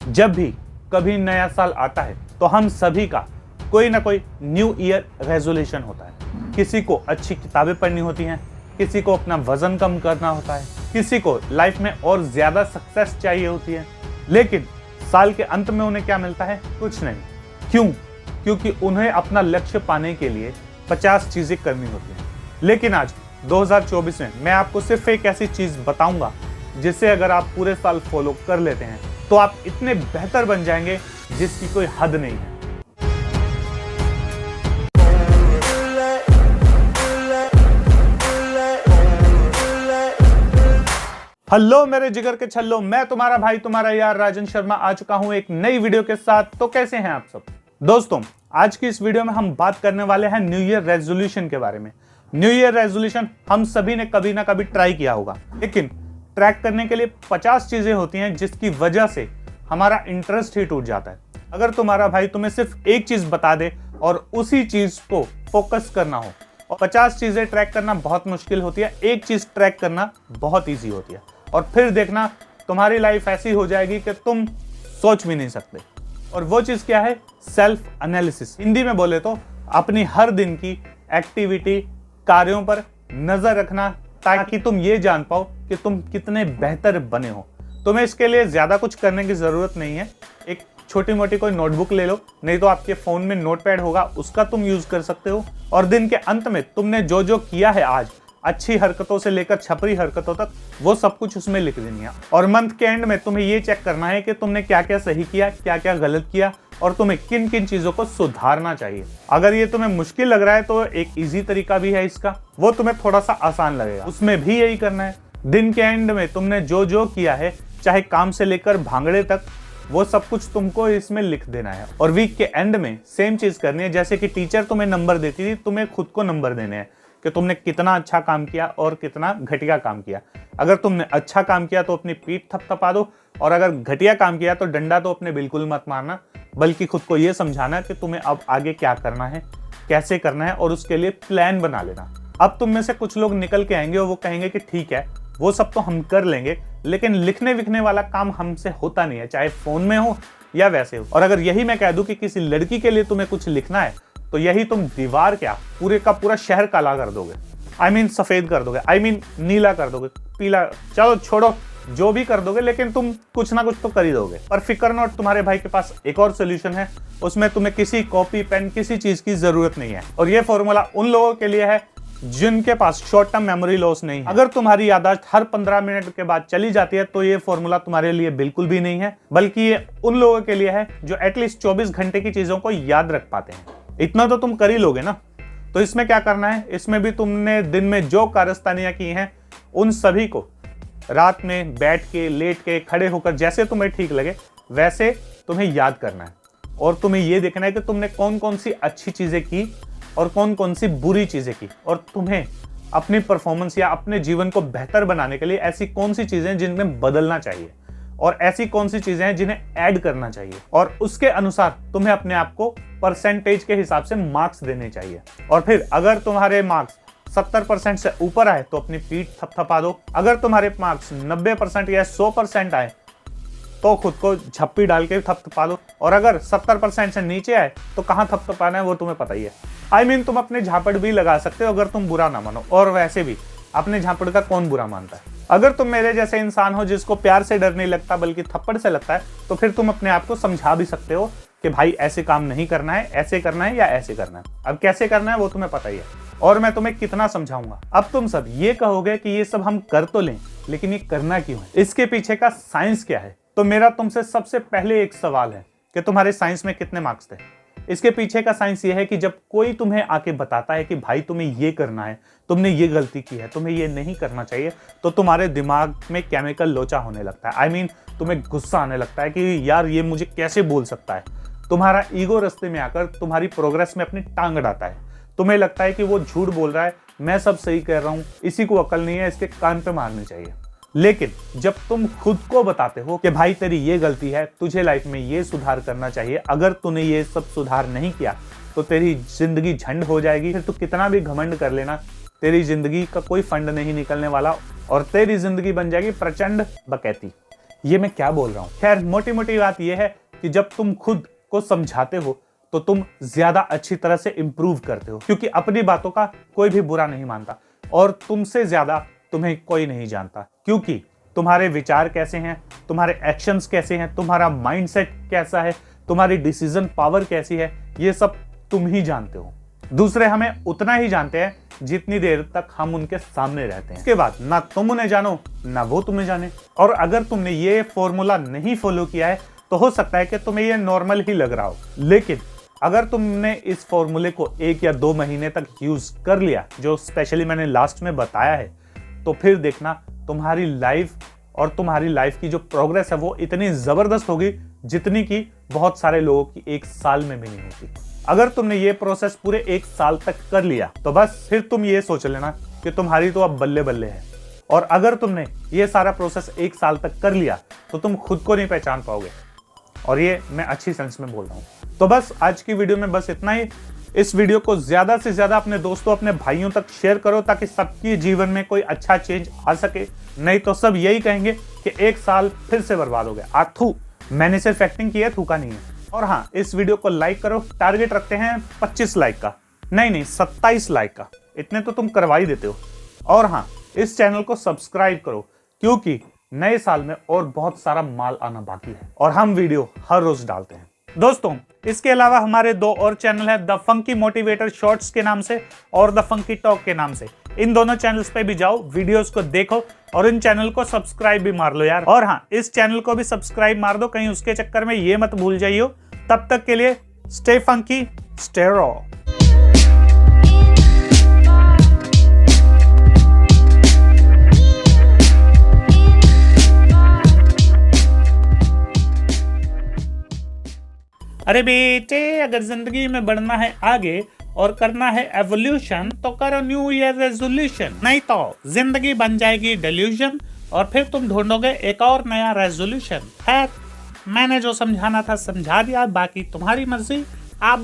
जब भी कभी नया साल आता है तो हम सभी का कोई ना कोई न्यू ईयर रेजोल्यूशन होता है। किसी को अच्छी किताबें पढ़नी होती हैं, किसी को अपना वजन कम करना होता है, किसी को लाइफ में और ज्यादा सक्सेस चाहिए होती है। लेकिन साल के अंत में उन्हें क्या मिलता है? कुछ नहीं। क्यों? क्योंकि उन्हें अपना लक्ष्य पाने के लिए 50 चीजें करनी होती हैं। लेकिन आज 2024 में मैं आपको सिर्फ एक ऐसी चीज बताऊंगा जिसे अगर आप पूरे साल फॉलो कर लेते हैं तो आप इतने बेहतर बन जाएंगे जिसकी कोई हद नहीं है। हेलो मेरे जिगर के छल्लो, मैं तुम्हारा भाई तुम्हारा यार राजन शर्मा आ चुका हूं एक नई वीडियो के साथ। तो कैसे हैं आप सब दोस्तों? आज की इस वीडियो में हम बात करने वाले हैं न्यू ईयर रेजोल्यूशन के बारे में। न्यू ईयर रेजोल्यूशन हम सभी ने कभी ना कभी ट्राई किया होगा, लेकिन ट्रैक करने के लिए 50 चीजें होती हैं जिसकी वजह से हमारा इंटरेस्ट ही टूट जाता है। अगर तुम्हारा भाई तुम्हें सिर्फ एक चीज बता दे और उसी चीज को फोकस करना हो, और 50 चीजें ट्रैक करना बहुत मुश्किल होती है, एक चीज ट्रैक करना बहुत ईजी होती है। और फिर देखना तुम्हारी लाइफ ऐसी हो जाएगी कि तुम सोच भी नहीं सकते। और वो चीज क्या है? Self analysis. हिंदी में बोले तो अपनी हर दिन की एक्टिविटी, कार्यों पर नजर रखना, ताकि तुम ये जान पाओ कि तुम कितने बेहतर बने हो। तुम्हें इसके लिए ज्यादा कुछ करने की जरूरत नहीं है। एक छोटी मोटी कोई नोटबुक ले लो, नहीं तो आपके फोन में नोटपैड होगा, उसका तुम यूज कर सकते हो। और दिन के अंत में तुमने जो जो किया है आज, अच्छी हरकतों से लेकर छपरी हरकतों तक, वो सब कुछ उसमें लिख देनी है। और मंथ के एंड में तुम्हें ये चेक करना है कि तुमने क्या क्या सही किया, क्या क्या गलत किया, और तुम्हें किन किन चीजों को सुधारना चाहिए। अगर ये तुम्हें मुश्किल लग रहा है तो एक इजी तरीका भी है इसका, वो तुम्हें थोड़ा सा आसान लगेगा। उसमें भी यही करना है। दिन के एंड में तुमने जो जो किया है, चाहे काम से लेकर भांगड़े तक, वो सब कुछ तुमको इसमें लिख देना है। और वीक के एंड में सेम चीज करनी है। जैसे कि टीचर तुम्हें नंबर देती थी, तुम्हें खुद को नंबर देने हैं कि तुमने कितना अच्छा काम किया और कितना घटिया काम किया। अगर तुमने अच्छा काम किया तो अपनी पीठ थपथपा दो, और अगर घटिया काम किया तो डंडा तो अपने बिल्कुल मत मारना, बल्कि खुद को यह समझाना कि तुम्हें अब आगे क्या करना है, कैसे करना है, और उसके लिए प्लान बना लेना। अब तुम में से कुछ लोग निकल के आएंगे और वो कहेंगे कि ठीक है, वो सब तो हम कर लेंगे, लेकिन लिखने विखने वाला काम हमसे होता नहीं है, चाहे फोन में हो या वैसे हो। और अगर यही मैं कह दूं कि किसी लड़की के लिए तुम्हें कुछ लिखना है, तो यही तुम दीवार क्या पूरे का पूरा शहर काला कर दोगे। I mean सफेद कर दोगे, I mean नीला कर दोगे, पीला, चलो छोड़ो, जो भी कर दोगे, लेकिन तुम कुछ ना कुछ तो कर ही दोगे। पर फिक्र नॉट, तुम्हारे भाई के पास एक और सोल्यूशन है। उसमें तुम्हें किसी कॉपी पेन, किसी चीज की जरूरत नहीं है। और ये फॉर्मूला उन लोगों के लिए है जिनके पास शॉर्ट टर्म मेमोरी लॉस नहीं है। अगर तुम्हारी याददाश्त हर 15 मिनट के बाद चली जाती है तो ये फॉर्मूला तुम्हारे लिए बिल्कुल भी नहीं है, बल्कि ये उन लोगों के लिए है जो एटलीस्ट 24 घंटे की चीजों को याद रख पाते हैं। इतना तो तुम कर ही लोगे ना। तो इसमें क्या करना है? इसमें भी तुमने दिन में जो कारस्तानियां की हैं, उन सभी को रात में बैठ के, लेट के, खड़े होकर, जैसे तुम्हें ठीक लगे वैसे तुम्हें याद करना है। और तुम्हें यह देखना है कि तुमने कौन कौन सी अच्छी चीजें की और कौन कौन सी बुरी चीजें की, और तुम्हें अपनी परफॉर्मेंस या अपने जीवन को बेहतर बनाने के लिए ऐसी कौन सी चीजें जिनमें बदलना चाहिए, और ऐसी कौन सी चीजें हैं जिन्हें ऐड करना चाहिए। और उसके अनुसार तुम्हें अपने आप को परसेंटेज के हिसाब से मार्क्स देने चाहिए। और फिर अगर तुम्हारे मार्क्स 70% से ऊपर आए तो अपनी पीठ थपथपा दो। अगर तुम्हारे मार्क्स 90% या 100% आए तो खुद को झप्पी डाल के थपथपा दो। और अगर 70% से नीचे आए तो कहाँ थपथपाना है वो तुम्हें पता ही है। I mean तुम अपने झापड़ भी लगा सकते हो अगर तुम बुरा ना मानो। और वैसे भी अपने झापड़ का कौन बुरा मानता है? अगर तुम मेरे जैसे इंसान हो जिसको प्यार से डर नहीं लगता बल्कि थप्पड़ से लगता है, तो फिर तुम अपने आप को समझा भी सकते हो कि भाई ऐसे काम नहीं करना है, ऐसे करना है या ऐसे करना है। अब कैसे करना है वो तुम्हें पता ही है, और मैं तुम्हें कितना समझाऊंगा। अब तुम सब ये कहोगे कि ये सब हम कर तो लें, लेकिन ये करना क्यों है? इसके पीछे का साइंस क्या है? तो मेरा तुमसे सबसे पहले एक सवाल है कि तुम्हारे साइंस में कितने मार्क्स थे? इसके पीछे का साइंस ये है कि जब कोई तुम्हें आके बताता है कि भाई तुम्हें ये करना है, तुमने ये गलती की है, तुम्हें ये नहीं करना चाहिए, तो तुम्हारे दिमाग में केमिकल लोचा होने लगता है। I mean तुम्हें गुस्सा आने लगता है कि यार ये मुझे कैसे बोल सकता है। तुम्हारा ईगो रास्ते में आकर तुम्हारी प्रोग्रेस में अपनी टांग अड़ाता है। तुम्हें लगता है कि वो झूठ बोल रहा है, मैं सब सही कह रहा हूँ, इसी को अकल नहीं है, इसके कान पे मारनी चाहिए। लेकिन जब तुम खुद को बताते हो कि भाई तेरी ये गलती है, तुझे लाइफ में ये सुधार करना चाहिए, अगर तूने ये सब सुधार नहीं किया तो तेरी जिंदगी झंड हो जाएगी, फिर तू कितना भी घमंड कर लेना, तेरी जिंदगी का कोई फंड नहीं निकलने वाला और तेरी जिंदगी बन जाएगी प्रचंड बकैती। ये मैं क्या बोल रहा हूँ। खैर मोटी मोटी बात यह है कि जब तुम खुद को समझाते हो तो तुम ज्यादा अच्छी तरह से इंप्रूव करते हो, क्योंकि अपनी बातों का कोई भी बुरा नहीं मानता और तुमसे ज्यादा तुम्हें कोई नहीं जानता, क्योंकि तुम्हारे विचार कैसे हैं, तुम्हारे एक्शंस कैसे हैं, तुम्हारा माइंडसेट कैसा है, तुम्हारी डिसीजन पावर कैसी है, ये सब तुम ही जानते हो। दूसरे हमें उतना ही जानते हैं जितनी देर तक हम उनके सामने रहते हैं। इसके बाद ना तुम उन्हें जानो ना वो तुम्हें जाने। और अगर तुमने ये फॉर्मूला नहीं फॉलो किया है तो हो सकता है कि तुम्हें ये नॉर्मल ही लग रहा हो, लेकिन अगर तुमने इस फॉर्मूले को 1 या 2 महीने तक यूज कर लिया, जो स्पेशली मैंने लास्ट में बताया है, तो फिर देखना तुम्हारी लाइफ और तुम्हारी लाइफ की जो प्रोग्रेस है वो इतनी जबरदस्त होगी जितनी कि बहुत सारे लोगों की 1 साल में भी नहीं होती। अगर तुमने ये प्रोसेस पूरे 1 साल तक कर लिया तो बस फिर तुम ये सोच लेना कि तुम्हारी तो अब बल्ले बल्ले है। और अगर तुमने ये सारा प्रोसेस 1 साल तक कर लिया तो तुम खुद को नहीं पहचान पाओगे, और ये मैं अच्छी सेंस में बोल रहा हूँ। तो बस आज की वीडियो में बस इतना ही। इस वीडियो को ज्यादा से ज्यादा अपने दोस्तों, अपने भाइयों तक शेयर करो ताकि सबके जीवन में कोई अच्छा चेंज आ सके। नहीं तो सब यही कहेंगे कि 1 साल फिर से बर्बाद हो गया। आथू, मैंने सिर्फ एक्टिंग की है, थूका नहीं है। और हाँ, इस वीडियो को लाइक करो। टारगेट रखते हैं 25 लाइक का, नहीं 27 लाइक का, इतने तो तुम करवा ही देते हो। और हाँ, इस चैनल को सब्सक्राइब करो क्योंकि नए साल में और बहुत सारा माल आना बाकी है और हम वीडियो हर रोज डालते हैं। दोस्तों, इसके अलावा हमारे 2 और चैनल है, द फंकी मोटिवेटर शॉर्ट्स के नाम से और द फंकी टॉक के नाम से। इन दोनों चैनल्स पे भी जाओ, वीडियोस को देखो और इन चैनल को सब्सक्राइब भी मार लो यार। और हाँ, इस चैनल को भी सब्सक्राइब मार दो, कहीं उसके चक्कर में ये मत भूल जाइयो। तब तक के लिए स्टे फंकी, स्टे रॉ। अरे बेटे, अगर जिंदगी में बढ़ना है आगे और करना है एवोल्यूशन तो करो न्यू ईयर रेजोल्यूशन, नहीं तो जिंदगी बन जाएगी डेल्यूजन और फिर तुम ढूंढोगे एक और नया रेजोल्यूशन। खैर, मैंने जो समझाना था समझा दिया, बाकी तुम्हारी मर्जी। आप